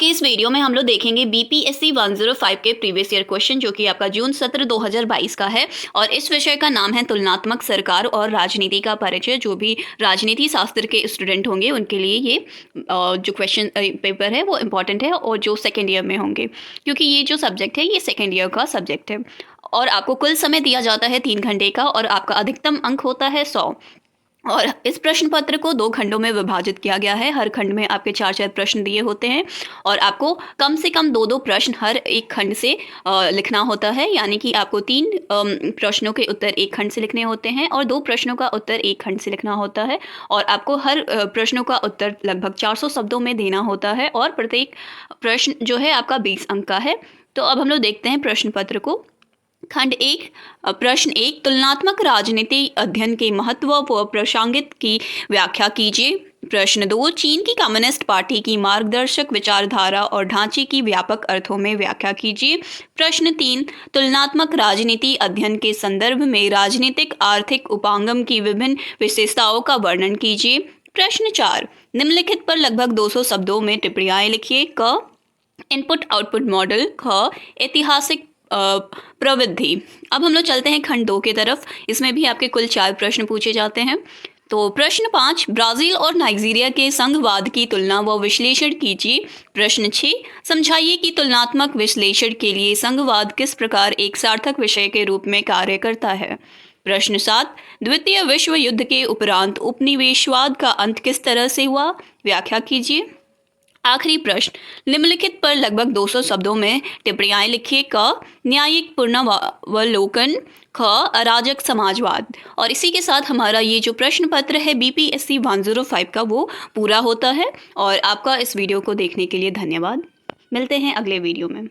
के इस वीडियो में हम लोग देखेंगे बीपीएससी 105 के प्रीवियस ईयर क्वेश्चन, जो कि आपका जून सत्र 2022 का है। और इस विषय का नाम है तुलनात्मक सरकार और राजनीति का परिचय। जो भी राजनीति शास्त्र के स्टूडेंट होंगे उनके लिए ये जो क्वेश्चन पेपर है वो इम्पॉर्टेंट है, और जो सेकेंड ईयर में होंगे, क्योंकि ये जो सब्जेक्ट है ये सेकेंड ईयर का सब्जेक्ट है। और आपको कुल समय दिया जाता है 3 घंटे का, और आपका अधिकतम अंक होता है 100। और इस प्रश्न पत्र को 2 खंडों में विभाजित किया गया है। हर खंड में आपके 4-4 प्रश्न दिए होते हैं, और आपको कम से कम 2-2 प्रश्न हर एक खंड से लिखना होता है। यानी कि आपको 3 प्रश्नों के उत्तर एक खंड से लिखने होते हैं, और 2 प्रश्नों का उत्तर एक खंड से लिखना होता है। और आपको हर प्रश्नों का उत्तर लगभग 400 शब्दों में देना होता है, और प्रत्येक प्रश्न जो है आपका 20 अंक का है। तो अब हम लोग देखते हैं प्रश्न पत्र को। खंड 1, प्रश्न 1, तुलनात्मक राजनीति अध्ययन के महत्व व प्रासंगिक की व्याख्या कीजिए। प्रश्न 2, चीन की कम्युनिस्ट पार्टी की मार्गदर्शक विचारधारा और ढांचे की व्यापक अर्थों में व्याख्या कीजिए। प्रश्न 3, तुलनात्मक राजनीति अध्ययन के संदर्भ में राजनीतिक आर्थिक उपागम की विभिन्न विशेषताओं का वर्णन कीजिए। प्रश्न 4, निम्नलिखित पर लगभग 200 शब्दों में टिप्पणियां लिखिए। क, इनपुट आउटपुट मॉडल। ख, ऐतिहासिक प्रवृत्ति। अब हम लोग चलते हैं खंड 2 की तरफ। इसमें भी आपके कुल 4 प्रश्न पूछे जाते हैं। तो प्रश्न 5, ब्राज़ील और नाइजीरिया के संघवाद की तुलना व विश्लेषण कीजिए। प्रश्न 6, समझाइए कि तुलनात्मक विश्लेषण के लिए संघवाद किस प्रकार एक सार्थक विषय के रूप में कार्य करता है। प्रश्न 7, द्वितीय विश्व युद्ध के उपरांत उपनिवेशवाद का अंत किस तरह से हुआ, व्याख्या कीजिए। आखिरी प्रश्न, निम्नलिखित पर लगभग 200 शब्दों में टिप्पणियां लिखिए। क, न्यायिक पुनरावलोकन। ख, अराजक समाजवाद। और इसी के साथ हमारा ये जो प्रश्न पत्र है बीपीएससी 105 का वो पूरा होता है। और आपका इस वीडियो को देखने के लिए धन्यवाद। मिलते हैं अगले वीडियो में।